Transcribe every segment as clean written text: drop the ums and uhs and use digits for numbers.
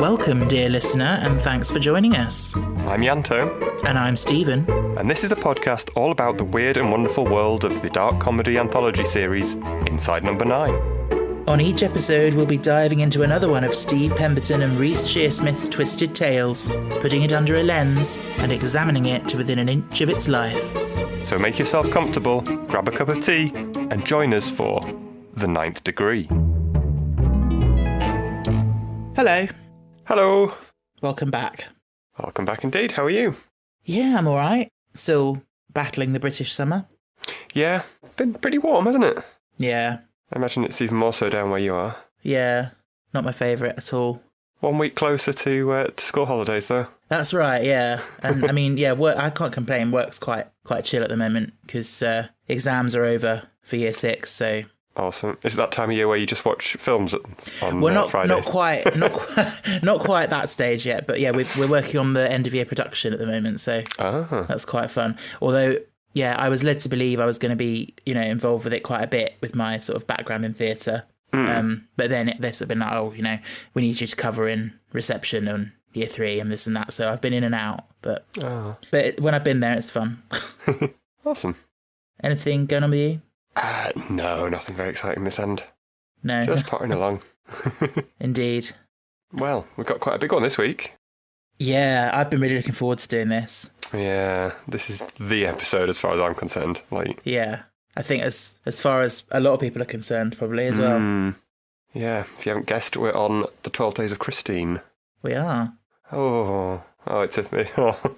Welcome, dear listener, and thanks for joining us. I'm Yanto. And I'm Stephen. And this is a podcast all about the weird and wonderful world of the dark comedy anthology series, Inside Number 9. On each episode, we'll be diving into another one of Steve Pemberton and Reece Shearsmith's twisted tales, putting it under a lens and examining it to within an inch of its life. So make yourself comfortable, grab a cup of tea, and join us for The Ninth Degree. Hello. Hello. Welcome back. Welcome back indeed. How are you? Yeah, I'm alright. Still battling the British summer. Yeah, been pretty warm, hasn't it? Yeah. I imagine it's even more so down where you are. Yeah. Not my favourite at all. 1 week closer to school holidays, though. That's right, yeah. And I mean, yeah, work, I can't complain. Work's quite chill at the moment because exams are over for year 6, so... Awesome. Is it that time of year where you just watch films on Fridays? Not quite that stage yet, but yeah, we're working on the end of year production at the moment, so that's quite fun. Although, yeah, I was led to believe I was going to be, involved with it quite a bit with my sort of background in theatre. But then they've sort of been like, we need you to cover in reception on year 3 and this and that. So I've been in and out, but when I've been there, it's fun. Awesome. Anything going on with you? No, nothing very exciting this end. No. Just pottering along. Indeed. Well, we've got quite a big one this week. Yeah, I've been really looking forward to doing this. Yeah, this is the episode as far as I'm concerned. Yeah, I think as far as a lot of people are concerned, probably as well. Yeah, if you haven't guessed, we're on the 12 Days of Christine. We are. Oh, it's a... Oh,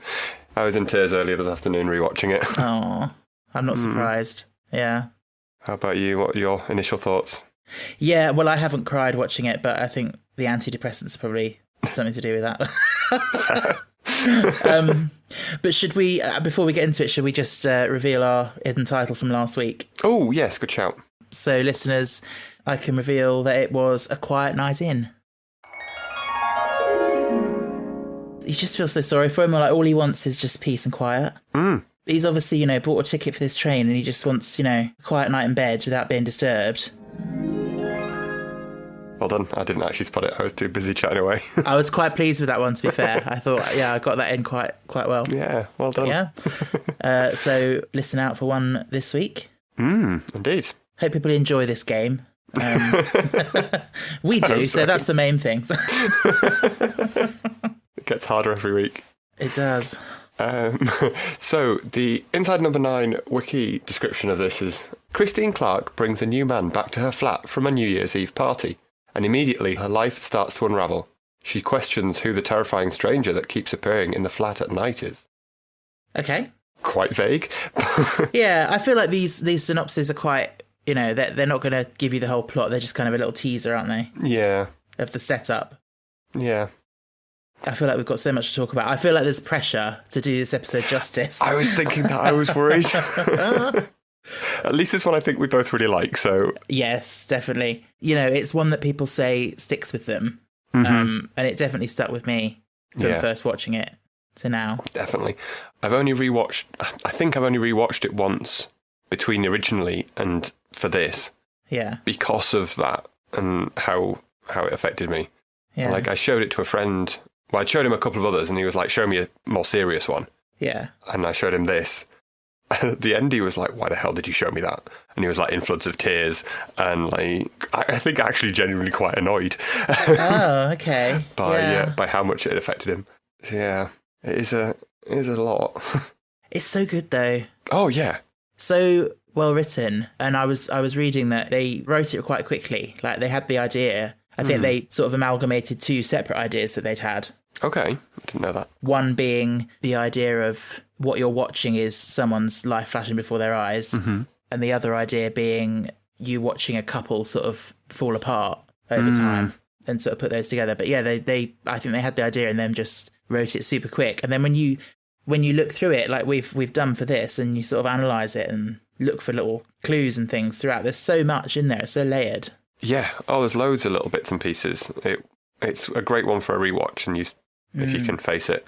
I was in tears earlier this afternoon rewatching it. Oh, I'm not surprised. Yeah. How about you? What are your initial thoughts? Yeah, well, I haven't cried watching it, but I think the antidepressants are probably something to do with that. But should we, before we get into it, should we just reveal our hidden title from last week? Oh, yes, good shout. So, listeners, I can reveal that it was A Quiet Night In. You just feel so sorry for him. Like, all he wants is just peace and quiet. He's obviously, bought a ticket for this train and he just wants, a quiet night in bed without being disturbed. Well done. I didn't actually spot it. I was too busy chatting away. I was quite pleased with that one, to be fair. I thought, I got that in quite well. Yeah, well done. Yeah. So listen out for one this week. Indeed. Hope people enjoy this game. We do, so that's the main thing. It gets harder every week. It does. So, the Inside Number 9 wiki description of this is: Christine Clark brings a new man back to her flat from a New Year's Eve party, and immediately her life starts to unravel. She questions who the terrifying stranger that keeps appearing in the flat at night is. Okay. Quite vague. Yeah, I feel like these synopses are quite, they're not going to give you the whole plot. They're just kind of a little teaser, aren't they? Yeah. Of the setup. Yeah. I feel like we've got so much to talk about. I feel like there's pressure to do this episode justice. I was thinking that. I was worried. At least it's one I think we both really like, so... Yes, definitely. It's one that people say sticks with them. And it definitely stuck with me from first watching it to now. Definitely. I think I've only rewatched it once between originally and for this. Yeah. Because of that and how it affected me. Yeah. I showed it to a friend... Well, I showed him a couple of others, and he was like, show me a more serious one. Yeah. And I showed him this. And at the end, he was like, why the hell did you show me that? And he was like in floods of tears, and I think actually genuinely quite annoyed. Oh, okay. by how much it affected him. So, yeah, it is a lot. It's so good, though. Oh, yeah. So well written. And I was reading that they wrote it quite quickly. Like, they had the idea... I think they sort of amalgamated 2 separate ideas that they'd had. Okay, I didn't know that. One being the idea of what you're watching is someone's life flashing before their eyes. And the other idea being you watching a couple sort of fall apart over time and sort of put those together. But yeah, they I think they had the idea and then just wrote it super quick. And then when you look through it, like we've done for this, and you sort of analyse it and look for little clues and things throughout, there's so much in there, it's so layered. Yeah. Oh, there's loads of little bits and pieces. It's a great one for a rewatch, and if you can face it.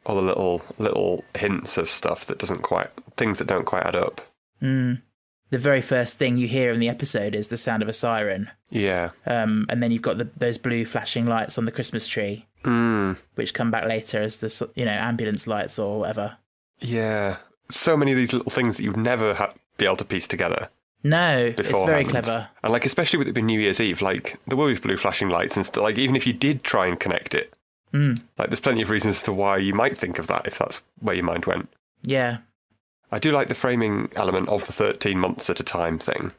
All the little hints of stuff that things that don't quite add up. The the very first thing you hear in the episode is the sound of a siren. Yeah. And then you've got those blue flashing lights on the Christmas tree, which come back later as the ambulance lights or whatever. Yeah. So many of these little things that you'd never be able to piece together. No, it's very clever. And like, especially with it being New Year's Eve, like there will be blue flashing lights and stuff. Like, even if you did try and connect it, like there's plenty of reasons as to why you might think of that if that's where your mind went. Yeah. I do like the framing element of the 13 months at a time thing.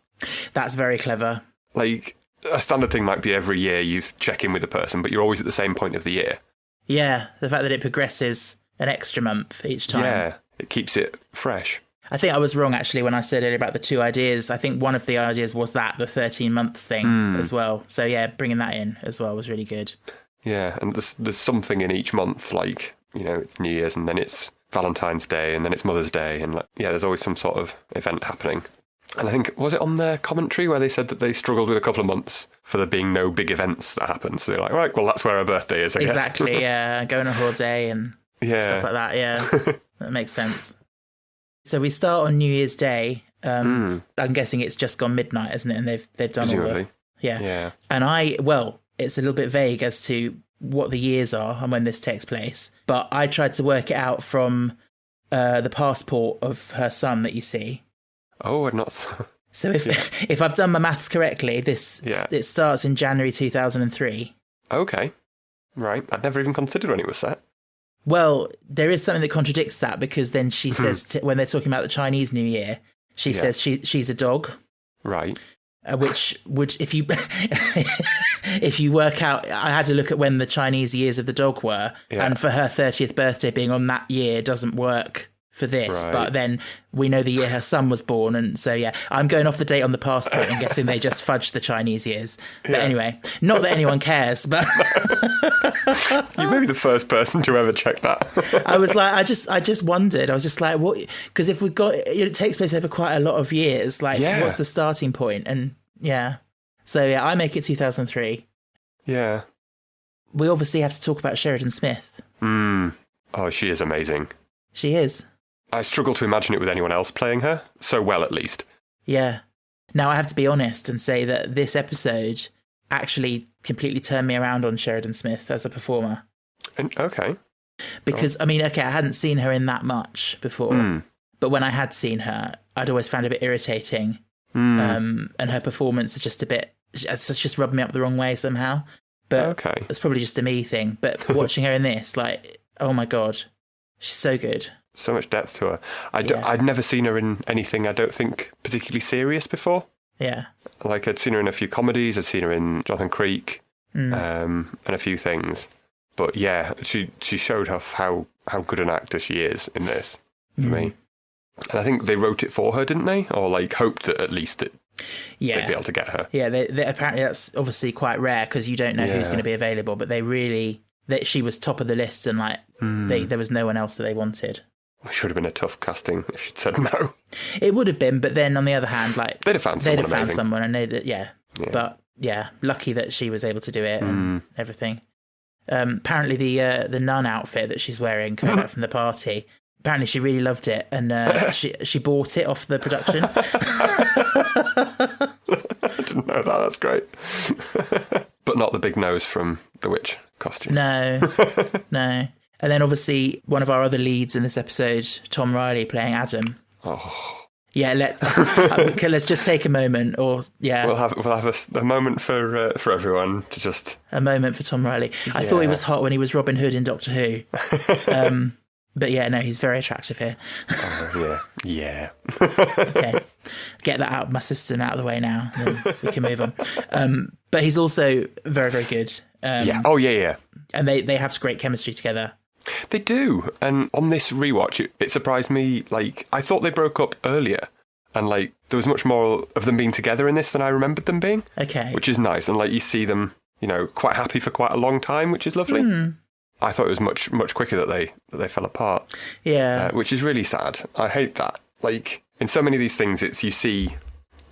That's very clever. Like, a standard thing might be every year you check in with a person, but you're always at the same point of the year. Yeah, the fact that it progresses an extra month each time. Yeah, it keeps it fresh. I think I was wrong, actually, when I said earlier about the 2 ideas. I think one of the ideas was the 13 months thing as well. So, yeah, bringing that in as well was really good. Yeah, and there's something in each month, like, it's New Year's and then it's Valentine's Day and then it's Mother's Day. And, there's always some sort of event happening. And I think, was it on their commentary where they said that they struggled with a couple of months for there being no big events that happened? So they're like, right, well, that's where our birthday is, I guess. Exactly, yeah. Going on holiday and stuff like that, yeah. That makes sense. So we start on New Year's Day. I'm guessing it's just gone midnight, isn't it? And they've done Presumably. all the... Yeah. And it's a little bit vague as to what the years are and when this takes place. But I tried to work it out from the passport of her son that you see. Oh, and not... So if I've done my maths correctly, it starts in January 2003. Okay. Right. I'd never even considered when it was set. Well, there is something that contradicts that, because then she says, when they're talking about the Chinese New Year, she says she's a dog. Right. Which would, if you work out, I had to look at when the Chinese years of the dog were, and for her 30th birthday being on that year doesn't work for this. Right. But then we know the year her son was born, and so I'm going off the date on the passport and guessing they just fudged the Chinese years. But anyway, not that anyone cares, but you may be the first person to ever check that. I was like, I just wondered. I was just like, what? Because if it takes place over quite a lot of years. Like, what's the starting point? And so I make it 2003. Yeah. We obviously have to talk about Sheridan Smith. Oh, she is amazing. She is. I struggle to imagine it with anyone else playing her, so well at least. Yeah. Now, I have to be honest and say that this episode actually completely turned me around on Sheridan Smith as a performer. Okay. Because, I hadn't seen her in that much before. But when I had seen her, I'd always found her a bit irritating. And her performance is just it's just rubbed me up the wrong way somehow. But it's probably just a me thing. But watching her in this, like, oh my God, she's so good. So much depth to her. I'd never seen her in anything, I don't think, particularly serious before. Yeah. Like, I'd seen her in a few comedies, I'd seen her in Jonathan Creek, and a few things. But she showed off how good an actor she is in this, for me. And I think they wrote it for her, didn't they? Or, like, hoped that at least they'd be able to get her. Yeah, they apparently that's obviously quite rare, because you don't know who's going to be available, but she was top of the list, and, like, there was no one else that they wanted. It should have been a tough casting if she'd said no. It would have been, but then on the other hand, like, they'd have found someone, and but lucky that she was able to do it and everything. Apparently, the nun outfit that she's wearing coming back from the party, apparently she really loved it, and she bought it off the production. I didn't know that. That's great. But not the big nose from the witch costume. No. And then obviously one of our other leads in this episode, Tom Riley playing Adam. Oh. Yeah, let's just take a moment, We'll have a moment for everyone to just a moment for Tom Riley. I thought he was hot when he was Robin Hood in Doctor Who. But he's very attractive here. Oh, yeah. Okay, get that out of my system out of the way now, and then we can move on. But he's also very, very good. Yeah. And they have great chemistry together. They do. And on this rewatch, it surprised me. Like, I thought they broke up earlier. And, like, there was much more of them being together in this than I remembered them being. Okay. Which is nice. And, like, you see them, quite happy for quite a long time, which is lovely. I thought it was much, much quicker that they fell apart. Yeah. Which is really sad. I hate that. Like, in so many of these things, it's you see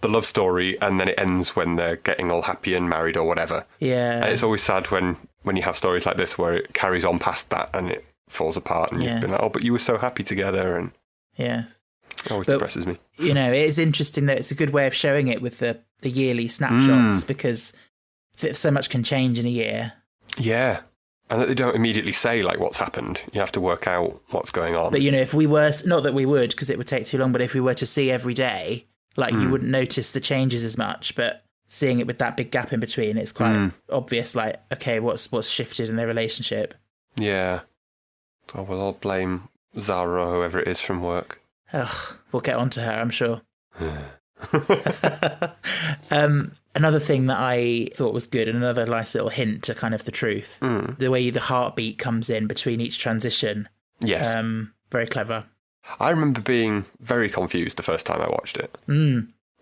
the love story and then it ends when they're getting all happy and married or whatever. Yeah. And it's always sad when you have stories like this where it carries on past that and it falls apart and you've been like, oh, but you were so happy together. And yes. Always But, depresses me. you know, it is interesting that it's a good way of showing it with the yearly snapshots because so much can change in a year. Yeah. And that they don't immediately say, like, what's happened. You have to work out what's going on. But, you know, if we were, not that we would because it would take too long, but if we were to see every day, like, you wouldn't notice the changes as much. But seeing it with that big gap in between, it's quite obvious, like, okay, what's shifted in their relationship. Yeah. Oh, we'll all blame Zara or whoever it is from work. Ugh, we'll get on to her, I'm sure. Another thing that I thought was good, and another nice little hint to kind of the truth, the way the heartbeat comes in between each transition. Yes. Very clever. I remember being very confused the first time I watched it.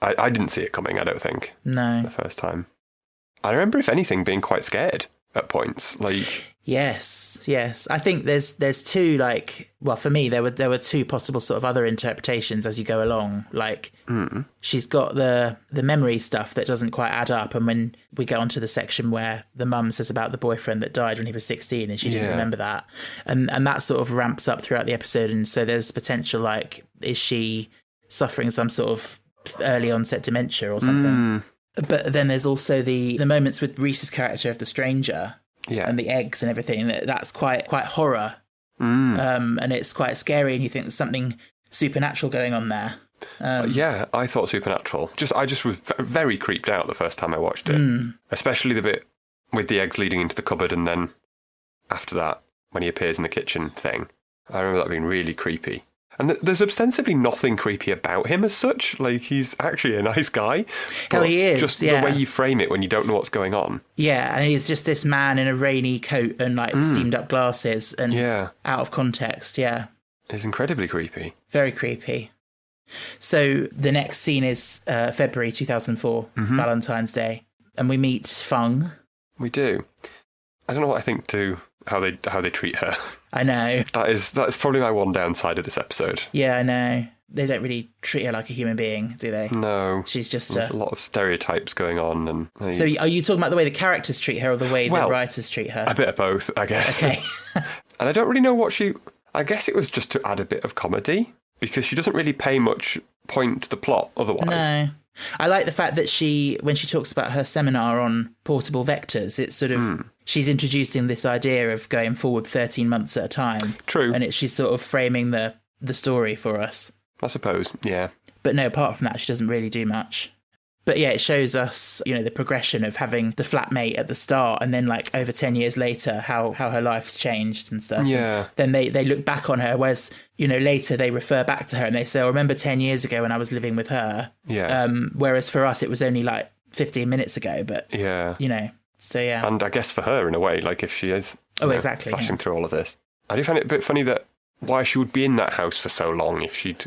I didn't see it coming, I don't think. No. The first time. I remember, if anything, being quite scared at points. Like, Yes. I think there's two, like, well, for me there were two possible sort of other interpretations as you go along. Like, she's got the memory stuff that doesn't quite add up, and when we get onto the section where the mum says about the boyfriend that died when he was 16 and she didn't remember that, and that sort of ramps up throughout the episode, and so there's potential, like, is she suffering some sort of early onset dementia or something? But then there's also the moments with Reese's character of the stranger. yeah. And the eggs and everything, that's quite horror. And it's quite scary, and you think there's something supernatural going on there. Yeah, I thought supernatural. I just was very creeped out the first time I watched it. Especially the bit with the eggs leading into the cupboard, and then after that, when he appears in the kitchen thing. I remember that being really creepy. And there's ostensibly nothing creepy about him as such. Like, he's actually a nice guy. Oh, he is, just the way you frame it when you don't know what's going on. Yeah, and he's just this man in a rainy coat and, like, steamed up glasses and out of context, It's incredibly creepy. Very creepy. So the next scene is February 2004, Valentine's Day, and we meet Fung. We do. I don't know what I think how they treat her. I know. That's probably my one downside of this episode. Yeah, I know. They don't really treat her like a human being, do they? No. She's just There's a lot of stereotypes going on. And So are you talking about the way the characters treat her or the way the writers treat her? A bit of both, I guess. Okay. And I don't really know I guess it was just to add a bit of comedy, because she doesn't really pay much point to the plot otherwise. No. I like the fact that when she talks about her seminar on portable vectors, it's sort of, she's introducing this idea of going forward 13 months at a time. True. And she's sort of framing the story for us. I suppose, yeah. But no, apart from that, she doesn't really do much. But yeah, it shows us, the progression of having the flatmate at the start, and then, like, over 10 years later, how her life's changed and stuff. Yeah. And then they look back on her, whereas, later they refer back to her and they say, remember 10 years ago when I was living with her? Yeah. Whereas for us, it was only, like, 15 minutes ago, but, so yeah. And I guess for her, in a way, like, if she is exactly, flashing through all of this. I do find it a bit funny that why she would be in that house for so long if she'd,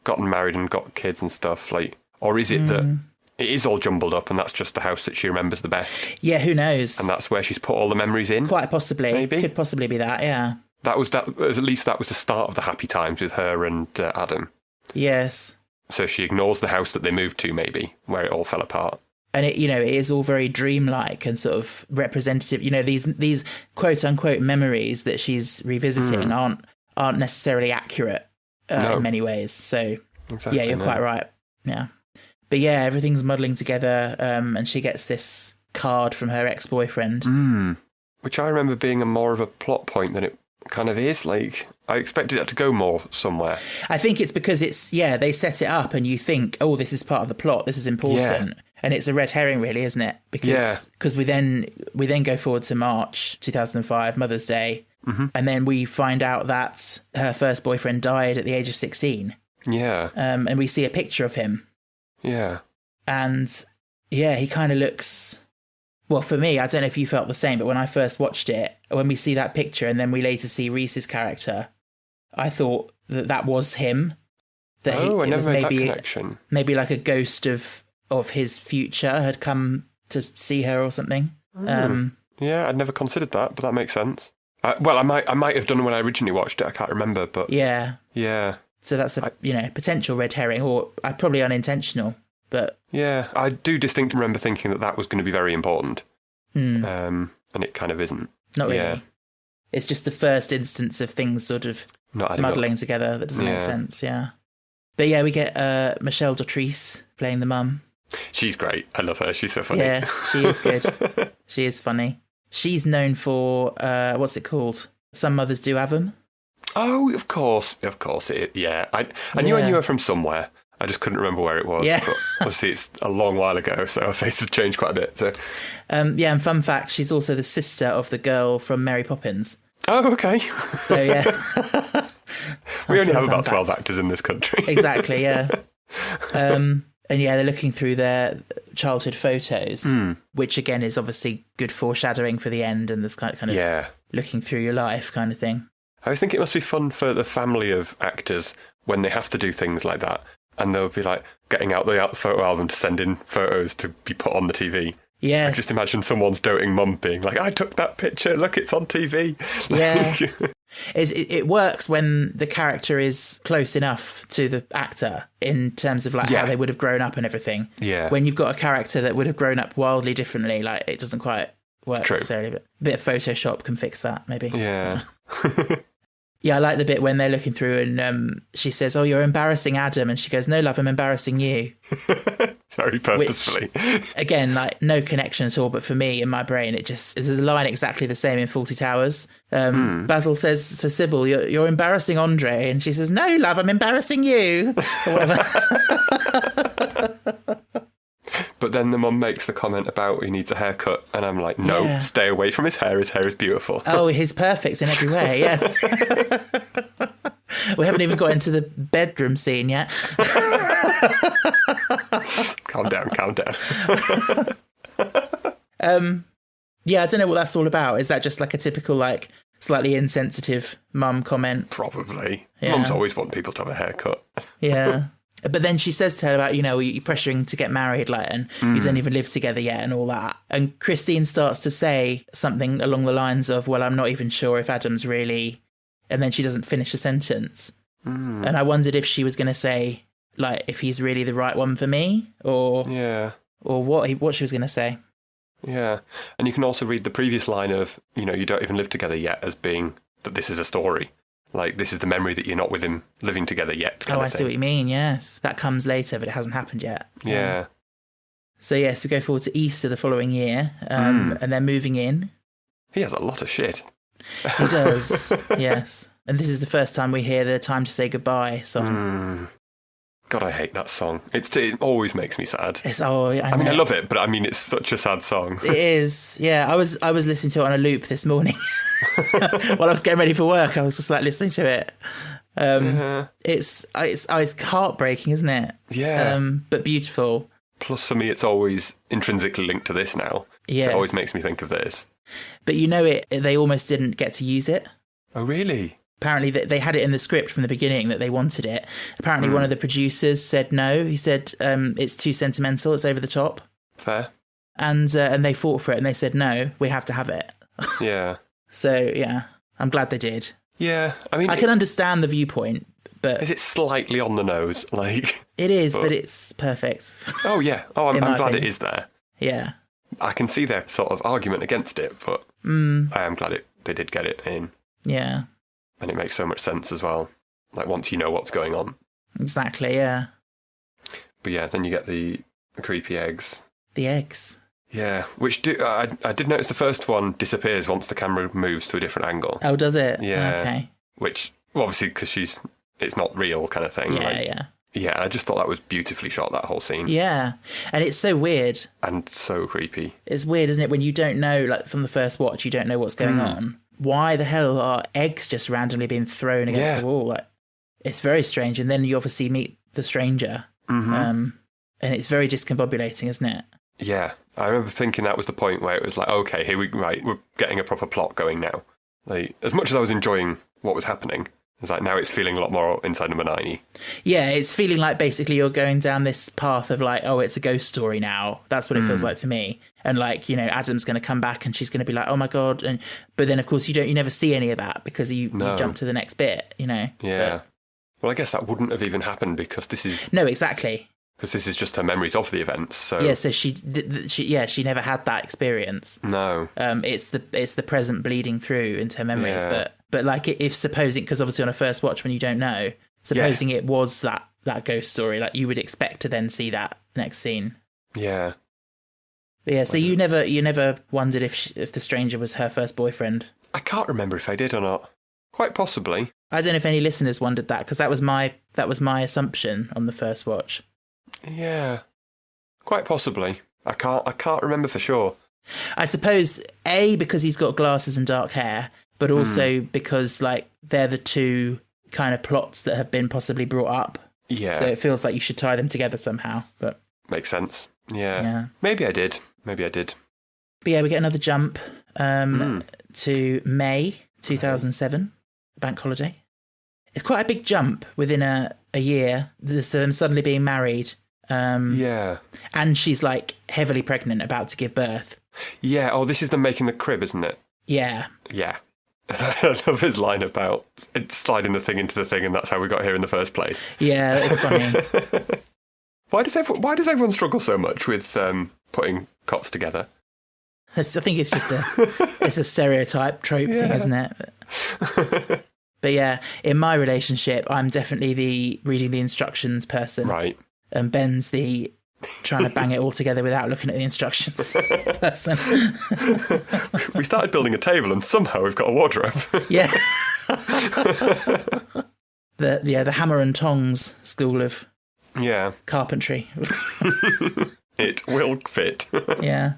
gotten married and got kids and stuff, like, or is it that it is all jumbled up and that's just the house that she remembers the best? Yeah, who knows? And that's where she's put all the memories in? Quite possibly. Maybe. Could possibly be that, yeah. At least that was the start of the happy times with her and Adam. Yes. So she ignores the house that they moved to, maybe, where it all fell apart. And it is all very dreamlike and sort of representative. These quote unquote memories that she's revisiting aren't necessarily accurate in many ways. So exactly, yeah, you're quite right. Yeah. But yeah, everything's muddling together, and she gets this card from her ex-boyfriend. Which I remember being more of a plot point than it kind of is. Like, I expected it to go more somewhere. I think it's because they set it up and you think, oh, this is part of the plot, this is important. Yeah. And it's a red herring, really, isn't it? Because we then go forward to March 2005, Mother's Day, and then we find out that her first boyfriend died at the age of 16. Yeah. And we see a picture of him. Yeah. And yeah, he kind of looks, well, for me, I don't know if you felt the same, but when I first watched it, when we see that picture and then we later see Reese's character, I thought that was him. That I never made that connection. Maybe like a ghost of his future had come to see her or something. Yeah, I'd never considered that, but that makes sense. I might have done when I originally watched it. I can't remember, but yeah. So that's a potential red herring, or probably unintentional. But yeah, I do distinctly remember thinking that was going to be very important, and it kind of isn't. Not really. Yeah. It's just the first instance of things sort of muddling together that doesn't make sense. Yeah. But yeah, we get Michelle Dautrice playing the mum. She's great. I love her. She's so funny. Yeah, she is good. She is funny. She's known for, what's it called? Some Mothers Do Have 'Em. Oh, of course. Yeah. I knew I knew her from somewhere. I just couldn't remember where it was. Yeah. But obviously, it's a long while ago, so her face has changed quite a bit. So. Yeah, and fun fact, she's also the sister of the girl from Mary Poppins. Oh, okay. So, yeah. We only have about 12 actors in this country. Exactly, yeah. And yeah, they're looking through their childhood photos, which again is obviously good foreshadowing for the end and this kind of looking through your life kind of thing. I always think it must be fun for the family of actors when they have to do things like that. And they'll be like getting out the photo album to send in photos to be put on the TV. Yeah. I just imagine someone's doting mum being like, I took that picture, look, it's on TV. Yeah. It works when the character is close enough to the actor in terms of like how they would have grown up and everything. Yeah. When you've got a character that would have grown up wildly differently, like it doesn't quite work necessarily. But a bit of Photoshop can fix that, maybe. Yeah. Yeah, I like the bit when they're looking through and she says, "Oh, you're embarrassing Adam," and she goes, "No, love, I'm embarrassing you." Very purposefully. Which, again, like no connection at all, but for me in my brain, there's a line exactly the same in Fawlty Towers. Basil says to Sybil, "You're embarrassing Andre," and she says, "No, love, I'm embarrassing you," or whatever. But then the mum makes the comment about he needs a haircut, and I'm like, no, stay away from his hair. His hair is beautiful. Oh, he's perfect in every way, yeah. We haven't even got into the bedroom scene yet. Calm down. Yeah, I don't know what that's all about. Is that just like a typical, like, slightly insensitive mum comment? Probably. Yeah. Mums always want people to have a haircut. Yeah. But then she says to her about, you're pressuring to get married, like, and you don't even live together yet and all that. And Christine starts to say something along the lines of, well, I'm not even sure if Adam's really... And then she doesn't finish a sentence. And I wondered if she was going to say, like, if he's really the right one for me, or what she was going to say. Yeah. And you can also read the previous line of, you don't even live together yet as being that this is a story. Like, this is the memory that you're not with him living together yet. I see what you mean, yes. That comes later, but it hasn't happened yet. Yeah. So, yes, we go forward to Easter the following year, and they're moving in. He has a lot of shit. He does, yes. And this is the first time we hear the Time to Say Goodbye song. God, I hate that song. It always makes me sad. I mean, I love it, but I mean, it's such a sad song. It is, yeah. I was listening to it on a loop this morning while I was getting ready for work. I was just like listening to it. It's heartbreaking, isn't it? Yeah. But beautiful. Plus, for me, it's always intrinsically linked to this now. Yeah. So it always makes me think of this. But they almost didn't get to use it. Oh, really? Apparently they had it in the script from the beginning that they wanted it. Apparently one of the producers said no. He said it's too sentimental, it's over the top. Fair. And they fought for it and they said no, we have to have it. Yeah. So, yeah, I'm glad they did. Yeah, I mean... I can understand the viewpoint, but... Is it slightly on the nose? Like... It is, but it's perfect. Oh, yeah. Oh, I'm glad opinion. It is there. Yeah. I can see their sort of argument against it, but I am glad they did get it in. Yeah. And it makes so much sense as well. Like, once you know what's going on. Exactly, yeah. But yeah, then you get the creepy eggs. The eggs. Yeah, which I did notice the first one disappears once the camera moves to a different angle. Oh, does it? Yeah. Okay. Which, well, obviously, because it's not real kind of thing. Yeah. Yeah, I just thought that was beautifully shot, that whole scene. Yeah, and it's so weird. And so creepy. It's weird, isn't it, when you don't know, like, from the first watch, you don't know what's going on. Why the hell are eggs just randomly being thrown against the wall? Like, it's very strange. And then you obviously meet the stranger. And it's very discombobulating, isn't it? Yeah. I remember thinking that was the point where it was like, okay, we're getting a proper plot going now. Like, as much as I was enjoying what was happening, it's like now it's feeling a lot more Inside Number 90. Yeah, it's feeling like basically you're going down this path of like, oh, it's a ghost story now. That's what it feels like to me. And like, Adam's going to come back and she's going to be like, oh my God. But then of course you never see any of that because you jump to the next bit, Yeah. But, well, I guess that wouldn't have even happened because this is... No, exactly. Because this is just her memories of the events. So yeah, so she never had that experience. No. It's the present bleeding through into her memories. But like if supposing, because obviously on a first watch when you don't know, supposing it was that that ghost story. Like, you would expect to then see that next scene. Yeah. But yeah, so you never wondered if the stranger was her first boyfriend? I can't remember if I did or not. Quite possibly. I don't know if any listeners wondered that, because that was my assumption on the first watch. Yeah. Quite possibly. I can't remember for sure. I suppose, A, because he's got glasses and dark hair, but also because, like, they're the two kind of plots that have been possibly brought up. Yeah. So it feels like you should tie them together somehow. But makes sense. Yeah. Maybe I did. But yeah, we get another jump to May 2007, bank holiday. It's quite a big jump within a year. This them suddenly being married. Yeah. And she's, like, heavily pregnant, about to give birth. Yeah. Oh, this is them making the crib, isn't it? Yeah. Yeah. I love his line about it's sliding the thing into the thing, and that's how we got here in the first place. Yeah, it's funny. Why does everyone struggle so much with putting cots together? I think it's just a stereotype trope thing, isn't it? But yeah, in my relationship, I'm definitely the reading the instructions person. Right. And Ben's the trying to bang it all together without looking at the instructions person. We started building a table and somehow we've got a wardrobe. Yeah. The hammer and tongs school of carpentry. It will fit. Yeah.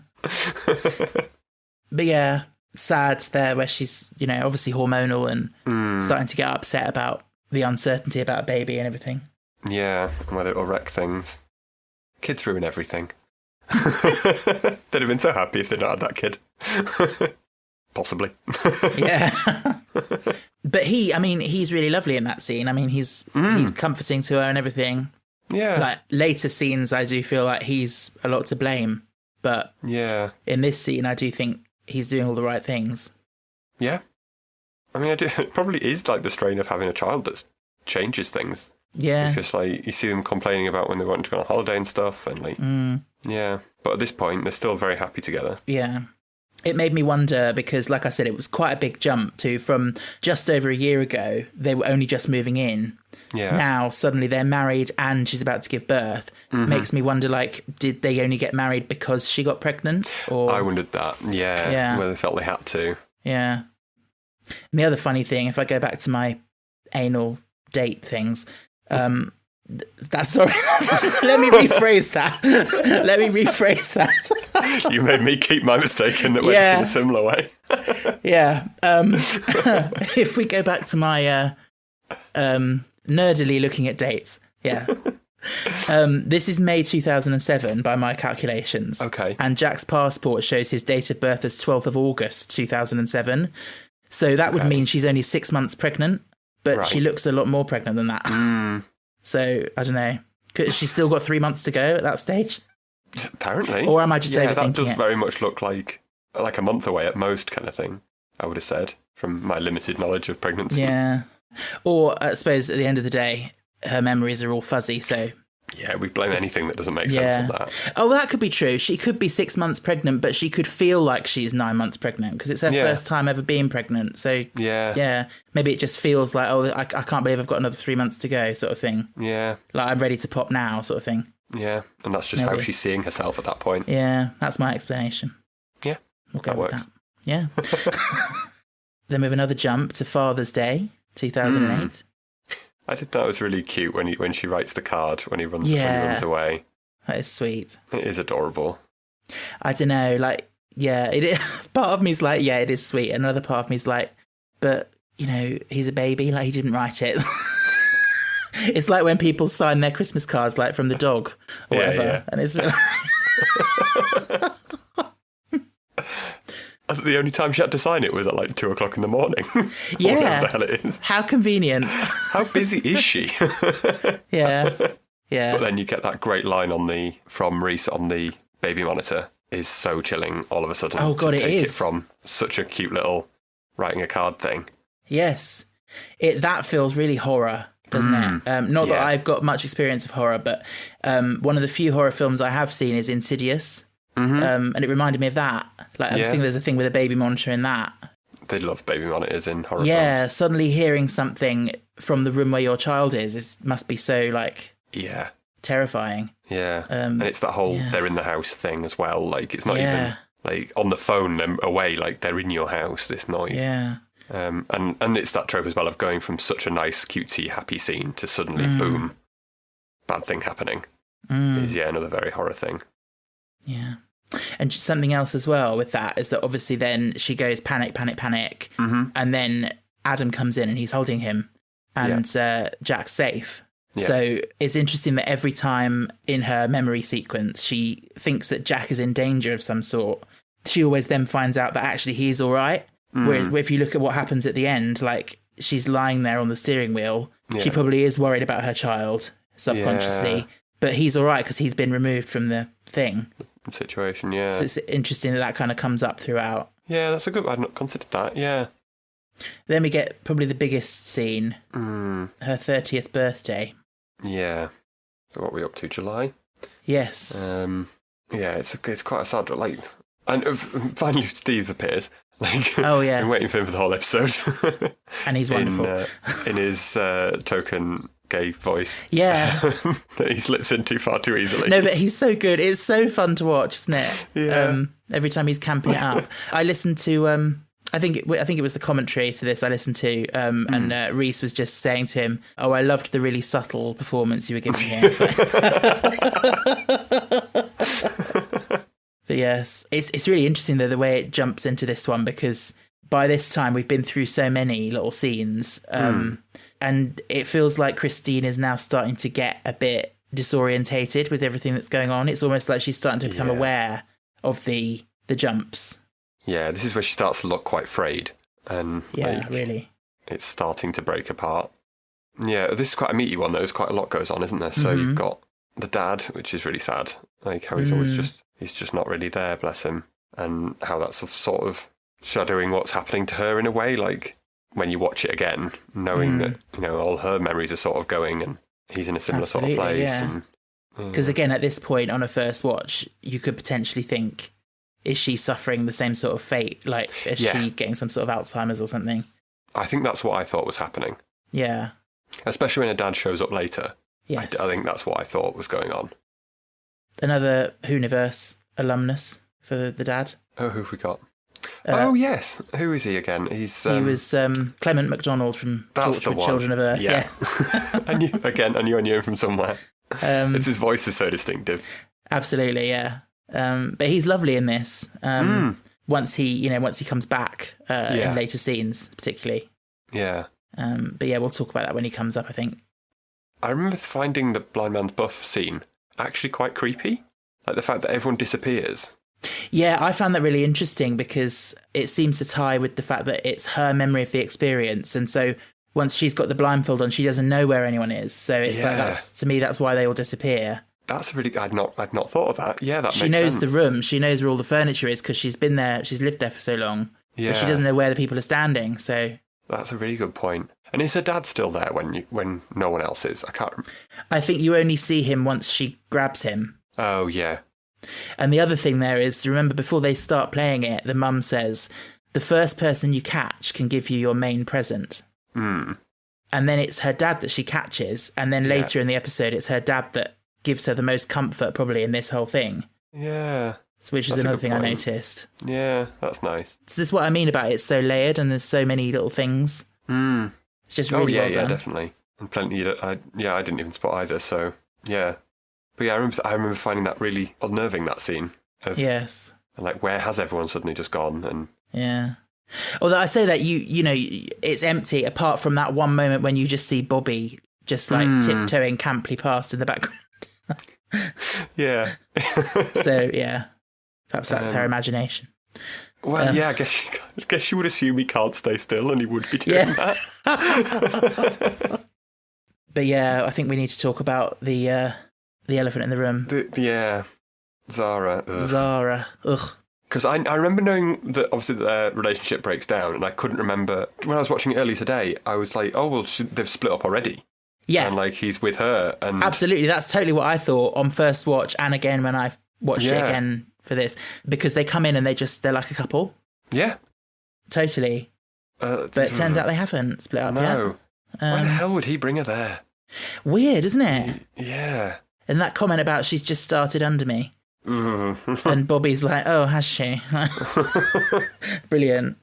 But yeah, sad there where she's, obviously hormonal and starting to get upset about the uncertainty about a baby and everything. Yeah, and whether it'll wreck things. Kids ruin everything. They'd have been so happy if they'd not had that kid. Possibly. Yeah. But he's really lovely in that scene. I mean, he's comforting to her and everything. Yeah. Like, later scenes, I do feel like he's a lot to blame. But in this scene, I do think he's doing all the right things. Yeah. I mean, it probably is like the strain of having a child that changes things. Yeah. Because, like, you see them complaining about when they want to go on holiday and stuff, and, like, yeah. But at this point, they're still very happy together. Yeah. It made me wonder because, like I said, it was quite a big jump from just over a year ago, they were only just moving in. Yeah. Now, suddenly they're married and she's about to give birth. Makes me wonder, like, did they only get married because she got pregnant? Or I wondered that, yeah. Whether they felt they had to. Yeah. And the other funny thing, if I go back to my anal date things, that's sorry. Let me rephrase that. You made me keep my mistake and it went in a similar way. Yeah. If we go back to my nerdily looking at dates, this is May 2007 by my calculations. Okay. And Jack's passport shows his date of birth as 12th of August 2007. So that would mean she's only 6 months pregnant, but she looks a lot more pregnant than that. So, I don't know. She's still got 3 months to go at that stage? Apparently. Or am I just overthinking it? That does very much look like a month away at most kind of thing, I would have said, from my limited knowledge of pregnancy. Yeah. Or, I suppose, at the end of the day, her memories are all fuzzy, so... Yeah, we blame anything that doesn't make sense on that. Oh, well, that could be true. She could be 6 months pregnant, but she could feel like she's 9 months pregnant because it's her first time ever being pregnant. So, maybe it just feels like, I can't believe I've got another 3 months to go sort of thing. Yeah. Like, I'm ready to pop now sort of thing. Yeah, and that's just how she's seeing herself at that point. Yeah, that's my explanation. Yeah, we'll go that with works. That. Yeah. Then we have another jump to Father's Day, 2008. I did that was really cute when she writes the card when he runs away. That is sweet. It is adorable. I don't know, like, part of me is like, it is sweet. Another part of me is like, but, he's a baby, like, he didn't write it. It's like when people sign their Christmas cards, like, from the dog or whatever. Yeah. And it's the only time she had to sign it was at like 2:00 in the morning. Yeah. Whatever the hell it is. How convenient. How busy is she? Yeah. But then you get that great line from Reese on the baby monitor is so chilling all of a sudden. Oh, God, to it take is. it from such a cute little writing a card thing. Yes. That feels really horror, doesn't it? Not that I've got much experience of horror, but one of the few horror films I have seen is Insidious. And it reminded me of that. Like, I think there's a thing with a baby monitor in that. They love baby monitors in horror films. films. Suddenly hearing something from the room where your child is must be so, like, Yeah. Terrifying. Yeah. And it's that whole they're in the house thing as well. Like, it's not even like on the phone, they're away, like they're in your house, this noise. Yeah. And it's that trope as well of going from such a nice, cutesy, happy scene to suddenly, boom, bad thing happening. Is, another very horror thing. Yeah. And just something else as well with that is that obviously then she goes panic, panic, panic. And then Adam comes in and he's holding him and Jack's safe. Yeah. So it's interesting that every time in her memory sequence, she thinks that Jack is in danger of some sort. She always then finds out that actually he's all right. Where if you look at what happens at the end, like she's lying there on the steering wheel. Yeah. She probably is worried about her child subconsciously. Yeah. But he's all right because he's been removed from the thing. Situation, yeah. So it's interesting that kind of comes up throughout. Yeah, that's a good one. I'd not considered that, yeah. Then we get probably the biggest scene, her 30th birthday. Yeah. So what are we up to, July? Yes. It's quite a sad, like, and finally Steve appears. Like, oh, yeah. I've been waiting for him for the whole episode. And he's wonderful. In his token gay voice. Yeah. That he slips into far too easily. No, but he's so good. It's so fun to watch, isn't it? Yeah. Every time he's camping it up. I listened to, I think it was the commentary to this I listened to, and Reese was just saying to him, "Oh, I loved the really subtle performance you were giving him." But yes, it's really interesting though the way it jumps into this one, because by this time we've been through so many little scenes, and it feels like Christine is now starting to get a bit disorientated with everything that's going on. It's almost like she's starting to become aware of the jumps. Yeah, this is where she starts to look quite frayed, and really, it's starting to break apart. Yeah, this is quite a meaty one though. There's quite a lot goes on, isn't there? So you've got the dad, which is really sad, like how he's always he's just not really there, bless him, and how that's sort of shadowing what's happening to her in a way, like when you watch it again, knowing that, you know, all her memories are sort of going and he's in a similar sort of place. Because again, at this point on a first watch, you could potentially think, is she suffering the same sort of fate? Like, is she getting some sort of Alzheimer's or something? I think that's what I thought was happening. Yeah. Especially when her dad shows up later. Yes. I think that's what I thought was going on. Another Whoniverse alumnus for the dad. Oh, who have we got? Oh, yes. Who is he again? He was Clement MacDonald from Torchwood Children of Earth. Yeah. I knew him from somewhere. It's his voice is so distinctive. Absolutely, yeah. But he's lovely in this. Once he comes back in later scenes, particularly. Yeah. But yeah, we'll talk about that when he comes up, I think. I remember finding the blind man's buff scene actually quite creepy. Like the fact that everyone disappears. Yeah, I found that really interesting because it seems to tie with the fact that it's her memory of the experience. And so once she's got the blindfold on, she doesn't know where anyone is. So it's like, to me, that's why they all disappear. That's really, I'd not thought of that. Yeah, that makes sense. She knows the room. She knows where all the furniture is because she's been there. She's lived there for so long. Yeah. But she doesn't know where the people are standing. So that's a really good point. And is her dad still there when no one else is? I can't remember. I think you only see him once she grabs him. Oh, yeah. And the other thing there is, remember, before they start playing it, the mum says, the first person you catch can give you your main present. And then it's her dad that she catches. And then later in the episode, it's her dad that gives her the most comfort probably in this whole thing. Yeah. Which is another thing I noticed. Yeah, that's nice. This is what I mean about it's so layered and there's so many little things. It's just really well done. Yeah, definitely. And plenty, I didn't even spot either, so yeah. But yeah, I remember finding that really unnerving, that scene. Yes. Like, where has everyone suddenly just gone? And yeah. Although I say that, you know, it's empty apart from that one moment when you just see Bobby just like tiptoeing camply past in the background. Yeah. So, yeah. Perhaps that's her imagination. Well, I guess you would assume he can't stay still and he would be doing that. But yeah, I think we need to talk about the elephant in the room. Zara. Ugh. Zara. Ugh. Because I remember knowing that obviously their relationship breaks down, and I couldn't remember when I was watching it earlier today. I was like, oh well, they've split up already. Yeah, and like he's with her, and absolutely, that's totally what I thought on first watch, and again when I watched it again for this, because they come in and they're like a couple. Yeah, totally. But it turns out they haven't split up yet. No. Why the hell would he bring her there? Weird, isn't it? Yeah. And that comment about she's just started under me. Mm. And Bobby's like, oh, has she? Brilliant.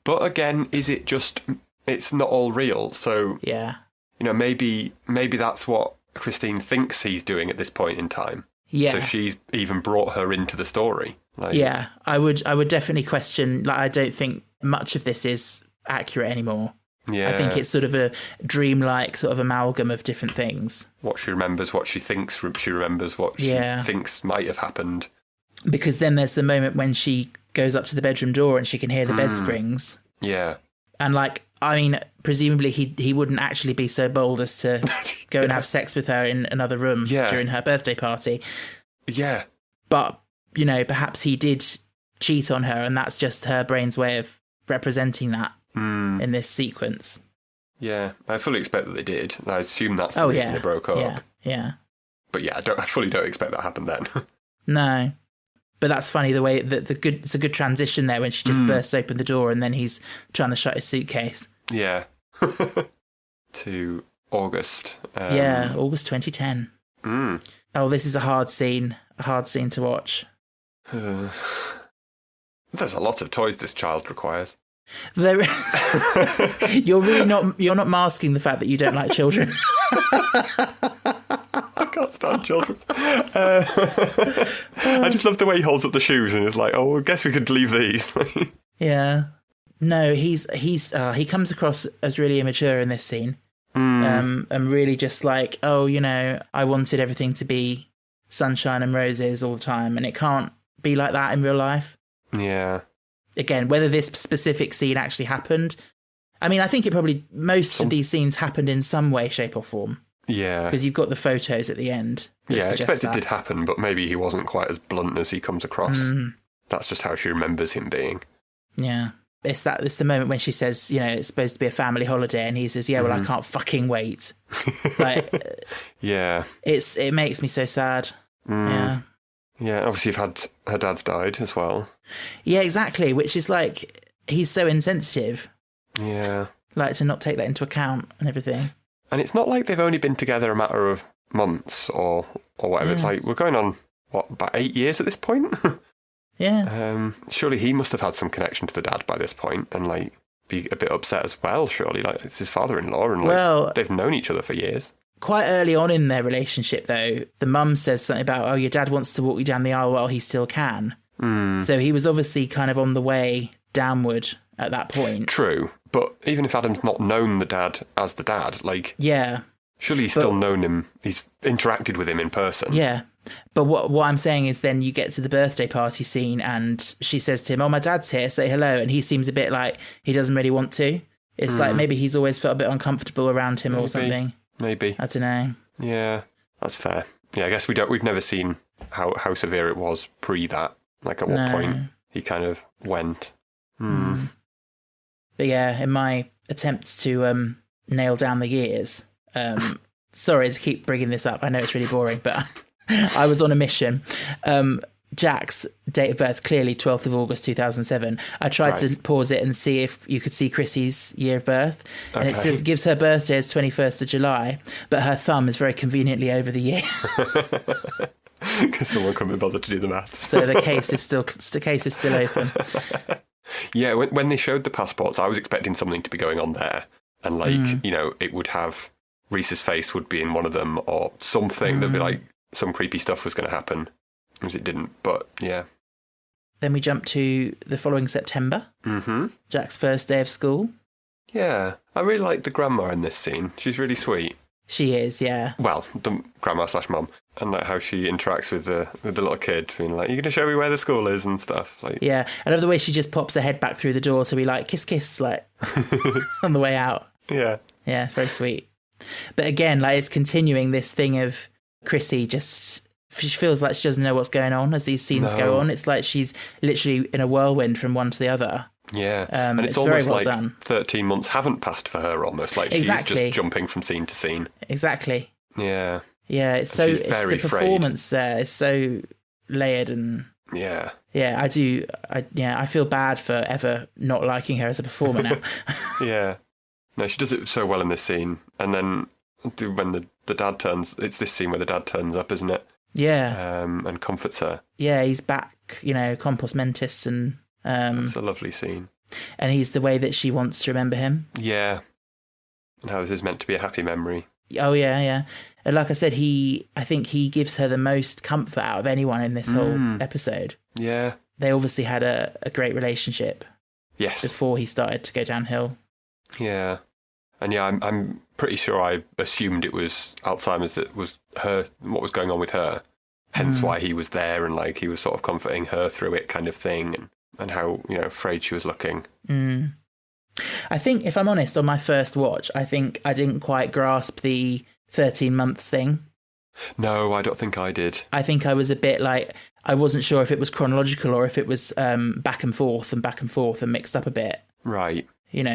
But again, is it just, it's not all real. So, Yeah. maybe that's what Christine thinks he's doing at this point in time. Yeah. So she's even brought her into the story. Yeah. I would definitely question, I don't think much of this is accurate anymore. Yeah. I think it's sort of a dreamlike sort of amalgam of different things. What she remembers, what she thinks she remembers, what she thinks might have happened. Because then there's the moment when she goes up to the bedroom door and she can hear the bed springs. Yeah. And presumably he wouldn't actually be so bold as to go and have sex with her in another room during her birthday party. Yeah. But, perhaps he did cheat on her and that's just her brain's way of representing that in this sequence. Yeah, I fully expect that they did. I assume that's the reason they broke up. Yeah. But yeah, I fully don't expect that happened then. No. But that's funny, the way that it's a good transition there when she just bursts open the door and then he's trying to shut his suitcase. Yeah. To August. August 2010. Oh, this is a hard scene to watch. There's a lot of toys this child requires. You're not masking the fact that you don't like children. I can't stand children. I just love the way he holds up the shoes and is like, oh, I guess we could leave these. Yeah. No, he comes across as really immature in this scene. And really just like, oh, I wanted everything to be sunshine and roses all the time, and it can't be like that in real life. Yeah. Again, whether this specific scene actually happened, I think most of these scenes happened in some way, shape or form. Yeah. Because you've got the photos at the end. Yeah, I expect it did happen, but maybe he wasn't quite as blunt as he comes across. That's just how she remembers him being. Yeah. It's the moment when she says, it's supposed to be a family holiday, and he says, yeah, well, I can't fucking wait. Yeah. It makes me so sad. Yeah. Yeah, obviously her dad's died as well. Yeah, exactly, which is he's so insensitive. Yeah. To not take that into account and everything. And it's not like they've only been together a matter of months or whatever. Yeah. It's we're going on, about 8 years at this point? Yeah. Surely he must have had some connection to the dad by this point and, be a bit upset as well, surely. It's his father-in-law and, they've known each other for years. Quite early on in their relationship, though, the mum says something about, oh, your dad wants to walk you down the aisle while he still can. So he was obviously kind of on the way downward at that point. True, but even if Adam's not known the dad as the dad, yeah, surely he's still known him. He's interacted with him in person. Yeah, but what I'm saying is then you get to the birthday party scene and she says to him, oh, my dad's here, say hello, and he seems a bit like he doesn't really want to. It's maybe he's always felt a bit uncomfortable around him or something. Maybe. I don't know. Yeah, that's fair. Yeah, I guess we've never seen how severe it was pre that. At what point he kind of went. But yeah, in my attempts to nail down the years, sorry to keep bringing this up. I know it's really boring, but I was on a mission. Jack's date of birth, clearly 12th of August 2007. I tried to pause it and see if you could see Chrissy's year of birth. And it gives her birthday as 21st of July, but her thumb is very conveniently over the year. Because someone couldn't be bothered to do the maths. So the case is still open. Yeah, when they showed the passports, I was expecting something to be going on there. And, it would have Reese's face would be in one of them or something that'd be some creepy stuff was going to happen. As it didn't, but yeah. Then we jump to the following September. Jack's first day of school. Yeah, I really like the grandma in this scene. She's really sweet. She is, yeah. Well, the grandma/mum, and how she interacts with the little kid, being like, "You're going to show me where the school is and stuff." Yeah, I love the way she just pops her head back through the door to be like, kiss, kiss, on the way out. Yeah. Yeah, it's very sweet. But again, it's continuing this thing of Chrissy she feels like she doesn't know what's going on as these scenes go on. It's like she's literally in a whirlwind from one to the other. Yeah, and it's almost very well done. 13 months haven't passed for her, almost she's just jumping from scene to scene. Exactly. Yeah. Yeah, it's the performance there is so layered and... Yeah. Yeah, I feel bad for ever not liking her as a performer now. Yeah. No, she does it so well in this scene. And then when the dad turns. It's this scene where the dad turns up, isn't it? Yeah. And comforts her. Yeah, he's back, compos mentis, and It's a lovely scene. And he's the way that she wants to remember him. Yeah. And how this is meant to be a happy memory. Oh, yeah. And like I said, I think he gives her the most comfort out of anyone in this whole episode. Yeah. They obviously had a great relationship. Yes. Before he started to go downhill. Yeah. And yeah, I'm pretty sure I assumed it was Alzheimer's that was what was going on with her. Hence why he was there and like he was sort of comforting her through it kind of thing. And how, afraid she was looking. I think, if I'm honest, on my first watch, I think I didn't quite grasp the 13 months thing. No, I don't think I did. I think I was a bit like, I wasn't sure if it was chronological or if it was back and forth and mixed up a bit. Right.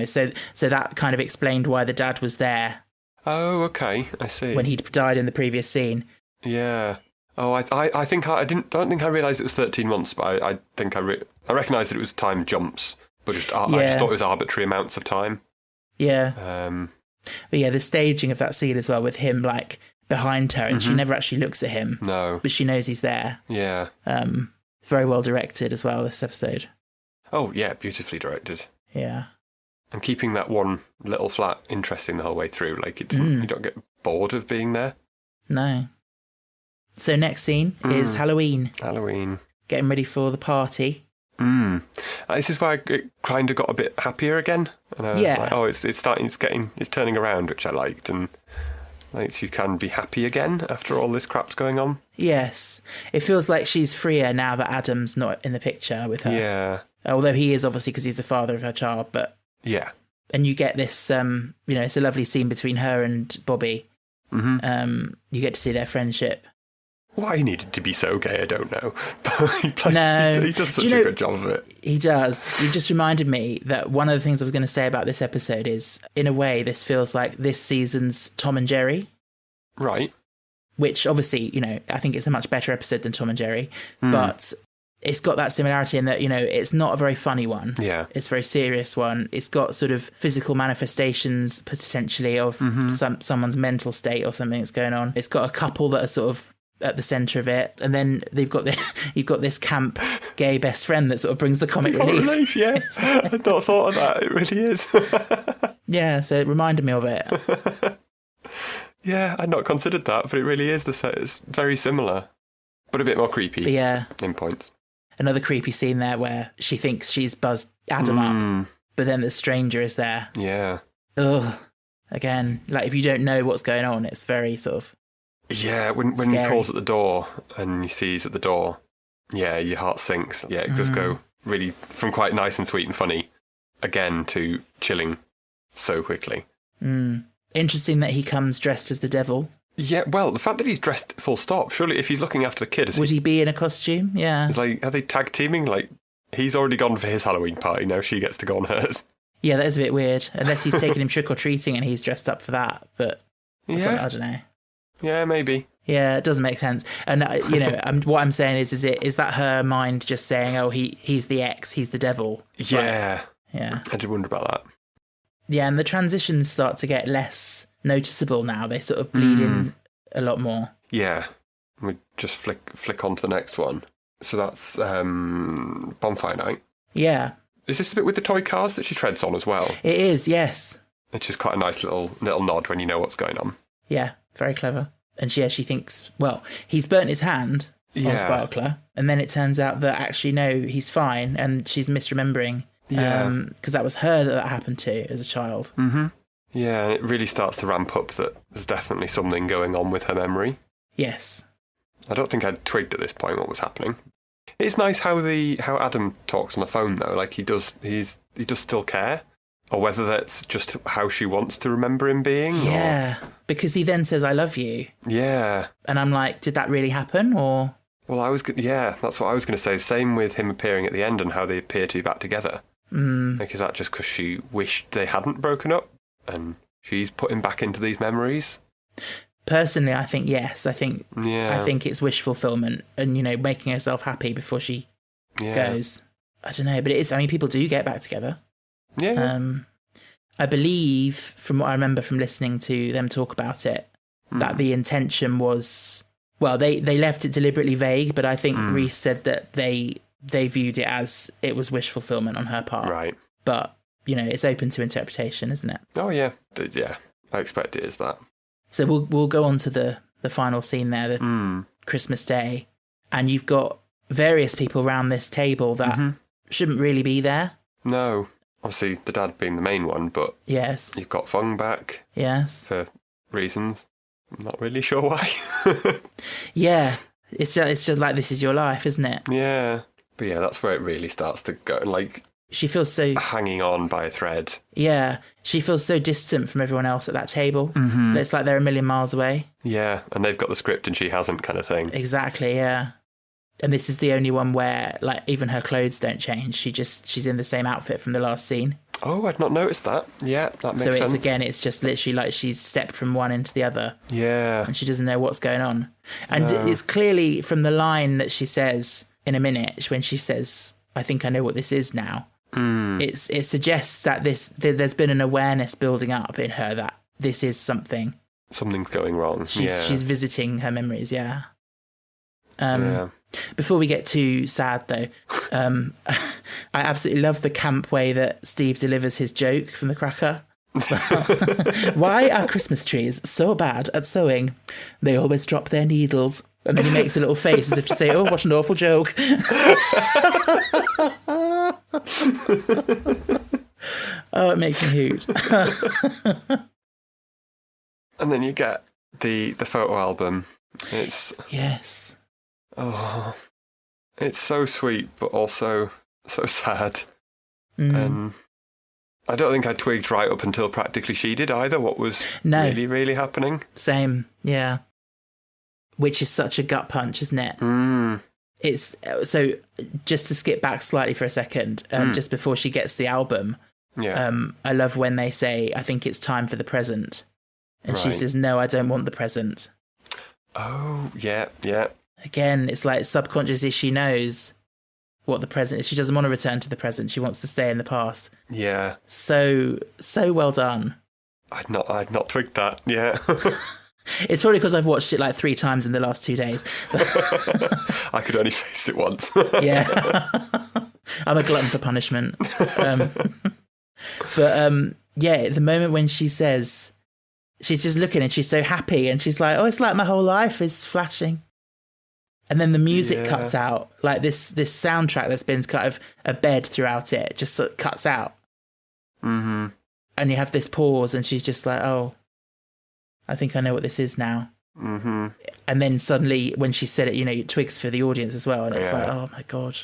So that kind of explained why the dad was there. Oh, okay, I see. When he'd died in the previous scene. Yeah. Oh, I think I don't think I realised it was 13 months, but I think I recognised that it was time jumps, but I just thought it was arbitrary amounts of time. Yeah. But yeah, the staging of that scene as well, with him like behind her, and she never actually looks at him. No. But she knows he's there. Yeah. Very well directed as well, this episode. Oh yeah, beautifully directed. Yeah. And keeping that one little flat interesting the whole way through, like it doesn't, you don't get bored of being there. No. So next scene is Halloween. Halloween. Getting ready for the party. This is where I kind of got a bit happier again. And I was like, oh, it's turning around, which I liked, and like you can be happy again after all this crap's going on. Yes. It feels like she's freer now that Adam's not in the picture with her. Yeah. Although he is, obviously, because he's the father of her child, but... Yeah. And you get this, it's a lovely scene between her and Bobby. You get to see their friendship. Why he needed to be so gay, I don't know. But he does such a good job of it. He does. You just reminded me that one of the things I was going to say about this episode is, in a way, this feels like this season's Tom and Jerry. Right. Which, obviously, I think it's a much better episode than Tom and Jerry. But it's got that similarity in that, it's not a very funny one. Yeah. It's a very serious one. It's got sort of physical manifestations, potentially, of someone's mental state or something that's going on. It's got a couple that are sort of at the centre of it, and then you've got this camp gay best friend that sort of brings the comic relief. Yeah. I'd not thought of that. It really is. Yeah, so it reminded me of it. Yeah, I'd not considered that, but it really is. It's very similar, but a bit more creepy. But yeah, in points. Another creepy scene there where she thinks she's buzzed Adam up, but then the stranger is there. Yeah. Ugh. Again, like if you don't know what's going on, it's very sort of... Yeah, when he calls at the door and he sees at the door, yeah, your heart sinks. Yeah, it does go really from quite nice and sweet and funny again to chilling so quickly. Interesting that he comes dressed as the devil. Yeah, well, the fact that he's dressed full stop, surely if he's looking after the kid... Would he be in a costume? Yeah. It's like, are they tag teaming? Like, he's already gone for his Halloween party, now she gets to go on hers. Yeah, that is a bit weird. Unless he's taking him trick-or-treating and he's dressed up for that, but... Yeah. I don't know. Yeah, maybe. Yeah, it doesn't make sense. And, what I'm saying is that her mind just saying, oh, he's the ex, he's the devil? Yeah. Right. Yeah. I did wonder about that. Yeah, and the transitions start to get less noticeable now. They sort of bleed in a lot more. Yeah. We just flick on to the next one. So that's Bonfire Night. Yeah. Is this the bit with the toy cars that she treads on as well? It is, yes. Which is quite a nice little nod when you know what's going on. Yeah, very clever. And she thinks, well, he's burnt his hand on Sparkler, and then it turns out that actually, no, he's fine, and she's misremembering. Yeah. Because that was her that happened to as a child. Mm-hmm. Yeah, and it really starts to ramp up that there's definitely something going on with her memory. Yes. I don't think I'd twigged at this point what was happening. It's nice how Adam talks on the phone, though. Like, he does still care. Or whether that's just how she wants to remember him being. Yeah, because he then says, I love you. Yeah. And I'm like, did that really happen, or...? Well, that's what I was going to say. Same with him appearing at the end and how they appear to be back together. Like, is that just because she wished they hadn't broken up? And she's put him back into these memories? Personally, I think yes. I think it's wish fulfillment and, making herself happy before she goes. I don't know, but it is. I mean, people do get back together. Yeah. I believe, from what I remember from listening to them talk about it, that the intention was, well, they left it deliberately vague, but I think Reese said that they viewed it as it was wish fulfillment on her part. Right. But, you know, it's open to interpretation, isn't it? Oh, yeah. Yeah, I expect it is that. So we'll go on to the final scene there, the Christmas Day, and you've got various people around this table that shouldn't really be there. No. Obviously, the dad being the main one, but Yes. you've got Fung back Yes. for reasons. I'm not really sure why. Yeah. It's just like, this is your life, isn't it? Yeah. But yeah, that's where it really starts to go, like, She feels so... hanging on by a thread. Yeah. She feels so distant from everyone else at that table. It's like they're a million miles away. Yeah, and they've got the script and she hasn't, kind of thing. Exactly, yeah. And this is the only one where, like, even her clothes don't change. She's in the same outfit from the last scene. Oh, I'd not noticed that. Yeah, that makes So sense. it's just literally like she's stepped from one into the other. Yeah. And she doesn't know what's going on. And it's clearly from the line that she says in a minute, when she says, I think I know what this is now. It suggests that there's been an awareness building up in her that this is something. Something's going wrong. She's visiting her memories, yeah. Yeah. Before we get too sad, though, I absolutely love the camp way that Steve delivers his joke from the cracker. Why are Christmas trees so bad at sewing? They always drop their needles. And then he makes a little face as if to say, oh, what an awful joke. Oh, it makes me hoot. And then you get the photo album. It's... Yes. Oh, it's so sweet, but also so sad. And I don't think I twigged right up until practically she did either what was really, really happening. Same, yeah. Which is such a gut punch, isn't it? It's so, just to skip back slightly for a second, just before she gets the album, I love when they say, I think it's time for the present. And she says, no, I don't want the present. Oh, yeah, yeah. Again, it's like subconsciously she knows what the present is. She doesn't want to return to the present. She wants to stay in the past. Yeah. So well done. I'd not twigged that, yeah. It's probably because I've watched it like 3 times in the last 2 days. I could only face it once. Yeah. I'm a glutton for punishment. Yeah, the moment when she says, she's just looking and she's so happy and she's like, oh, it's like my whole life is flashing. And then the music cuts out, like this soundtrack that's been kind of a bed throughout it, just sort of cuts out. And you have this pause and she's just like, oh, I think I know what this is now. And then suddenly when she said it, you know, it twigs for the audience as well. And it's like, oh my God.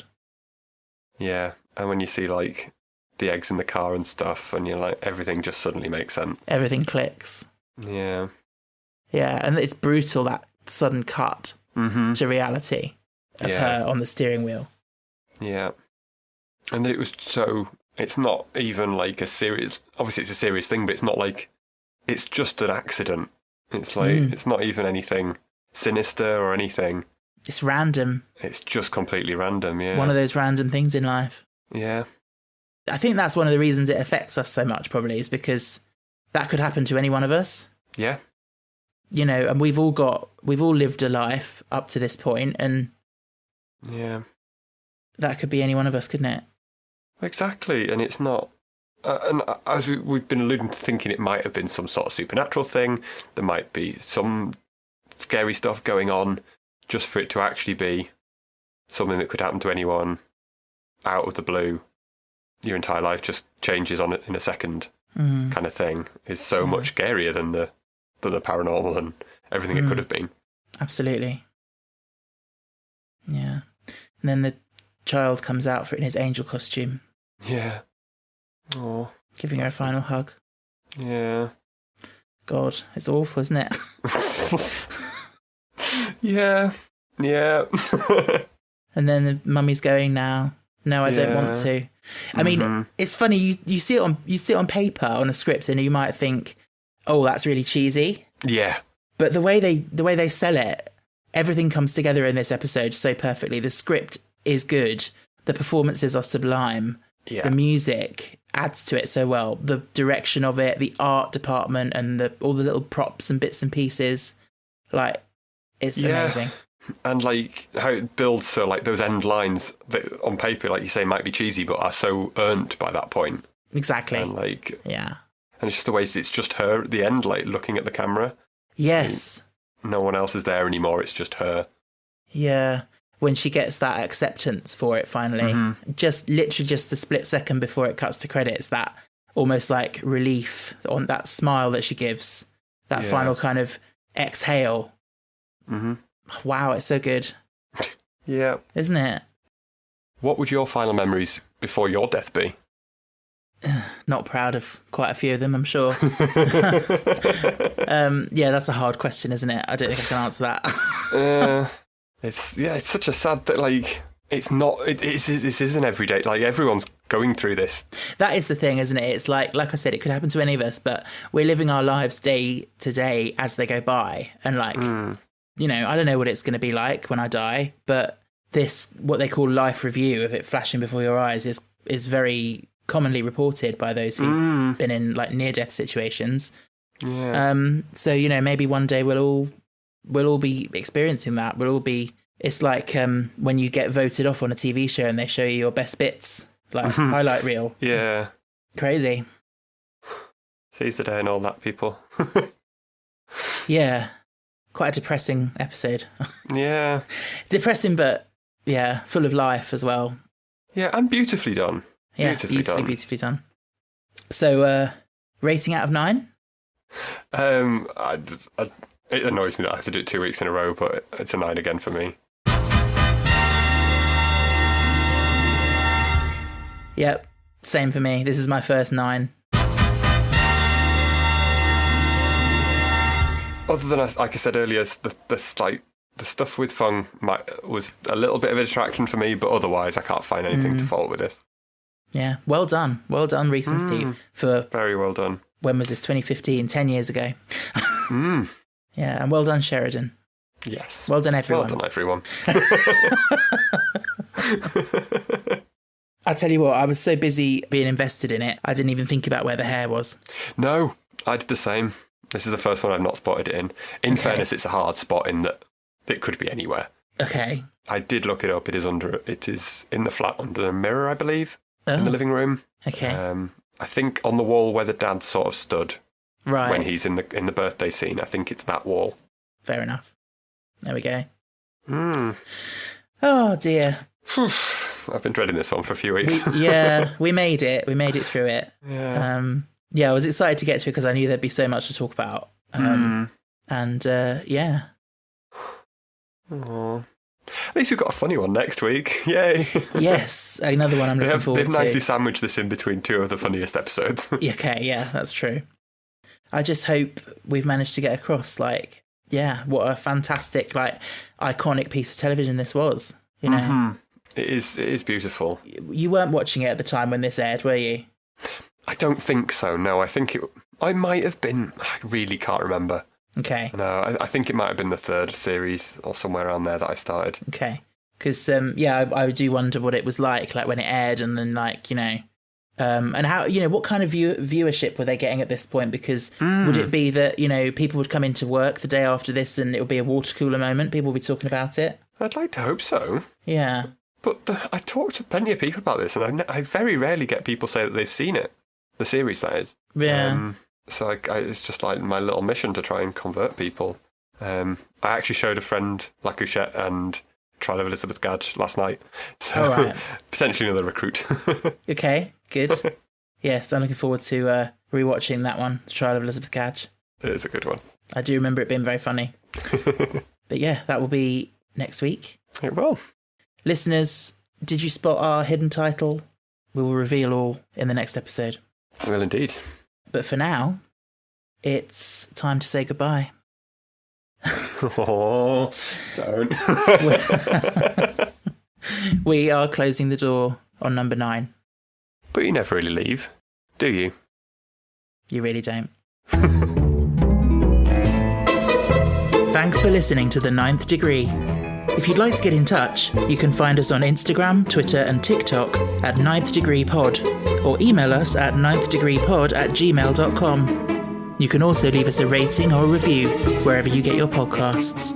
Yeah. And when you see like the eggs in the car and stuff and you're like, everything just suddenly makes sense. Everything clicks. Yeah. Yeah. And it's brutal, that sudden cut to reality of her on the steering wheel. Yeah. And that it was so, it's not even like a serious, obviously it's a serious thing, but it's not like, it's just an accident. It's like, it's not even anything sinister or anything. It's random. It's just completely random, yeah. One of those random things in life. Yeah. I think that's one of the reasons it affects us so much, probably, is because that could happen to any one of us. Yeah. You know, and we've all lived a life up to this point, and yeah, that could be any one of us, couldn't it? Exactly, and it's not. And as we've been alluding to, thinking it might have been some sort of supernatural thing, there might be some scary stuff going on, just for it to actually be something that could happen to anyone out of the blue. Your entire life just changes on it in a second, kind of thing, is so much scarier than the paranormal and everything it could have been. Absolutely. Yeah. And then the child comes out in his angel costume. Yeah. Oh. Giving her a final hug. Yeah. God, it's awful, isn't it? Yeah. Yeah. And then the mummy's going now. No, I don't want to. I mean, it's funny, you see it on paper on a script and you might think, oh, that's really cheesy. Yeah. But the way they sell it, everything comes together in this episode so perfectly. The script is good. The performances are sublime. Yeah. The music adds to it so well. The direction of it, the art department, and all the little props and bits and pieces. Like, it's amazing. And like how it builds, so like those end lines that on paper, like you say, might be cheesy, but are so earned by that point. Exactly. And like, yeah. And it's just the way it's just her at the end, like looking at the camera. Yes. No one else is there anymore. It's just her. Yeah. When she gets that acceptance for it finally, just literally just the split second before it cuts to credits, that almost like relief on that smile that she gives, that final kind of exhale. Wow, it's so good. Yeah. Isn't it? What would your final memories before your death be? Not proud of quite a few of them, I'm sure. Yeah, that's a hard question, isn't it? I don't think I can answer that. It's such a sad that, like, it's not, this isn't everyday, like, everyone's going through this. That is the thing, isn't it? It's like I said, it could happen to any of us, but we're living our lives day to day as they go by. And like, you know, I don't know what it's going to be like when I die, but this, what they call life review of it flashing before your eyes is very commonly reported by those who've been in like near-death situations. Yeah. So, you know, maybe one day we'll all be experiencing that. It's like when you get voted off on a TV show and they show you your best bits, like highlight reel. Yeah. Crazy. Seize the day and all that, people. Yeah. Quite a depressing episode. Yeah. Depressing, but yeah, full of life as well. Yeah, and beautifully done. Yeah, beautifully done. So, rating out of 9? It annoys me that I have to do it 2 weeks in a row, but it's a 9 again for me. Yep, same for me. This is my first 9. Other than, like I said earlier, the stuff with Fung was a little bit of a distraction for me, but otherwise I can't find anything to fault with this. Yeah, well done, Reese and Steve. For very well done. When was this? 2015, 10 years ago. Yeah, and well done, Sheridan. Yes. Well done, everyone. Well done, everyone. I tell you what, I was so busy being invested in it, I didn't even think about where the hair was. No, I did the same. This is the first one I've not spotted it in. In fairness, it's a hard spot in that it could be anywhere. Okay. I did look it up. It is in the flat under a mirror, I believe, in the living room. Okay. I think on the wall where the dad sort of stood. Right. When he's in the birthday scene, I think it's that wall. Fair enough. There we go. Oh dear. I've been dreading this one for a few weeks. We made it. We made it through it. Yeah. I was excited to get to it because I knew there'd be so much to talk about. And yeah. Aww. At least we've got a funny one next week. Yay. Yes, another one I'm looking forward to. They've nicely sandwiched this in between 2 of the funniest episodes. Okay, yeah, that's true. I just hope we've managed to get across, like, yeah, what a fantastic, like, iconic piece of television this was, you know? It is beautiful. You weren't watching it at the time when this aired, were you? I don't think so, no. I might have been. I really can't remember. Okay. No, I think it might have been the 3rd series or somewhere around there that I started. Okay. Because, I do wonder what it was like when it aired and then, like, you know, and how, you know, what kind of viewership were they getting at this point? Because would it be that, you know, people would come into work the day after this and it would be a water cooler moment? People would be talking about it? I'd like to hope so. Yeah. But I talk to plenty of people about this and I very rarely get people say that they've seen it. The series, that is. Yeah. So it's just like my little mission to try and convert people. I actually showed a friend La Couchette and Trial of Elizabeth Gadge last night. So potentially another recruit. Okay, good. Yes, I'm looking forward to rewatching that one, The Trial of Elizabeth Gadge. It is a good one. I do remember it being very funny. But yeah, that will be next week. It will. Listeners, did you spot our hidden title? We will reveal all in the next episode. We will indeed. But for now, it's time to say goodbye. Oh, don't. We are closing the door on number 9. But you never really leave, do you? You really don't. Thanks for listening to The Ninth Degree. If you'd like to get in touch, you can find us on Instagram, Twitter and TikTok at 9th Degree Pod, or email us at 9thDegreePod@gmail.com. You can also leave us a rating or a review wherever you get your podcasts.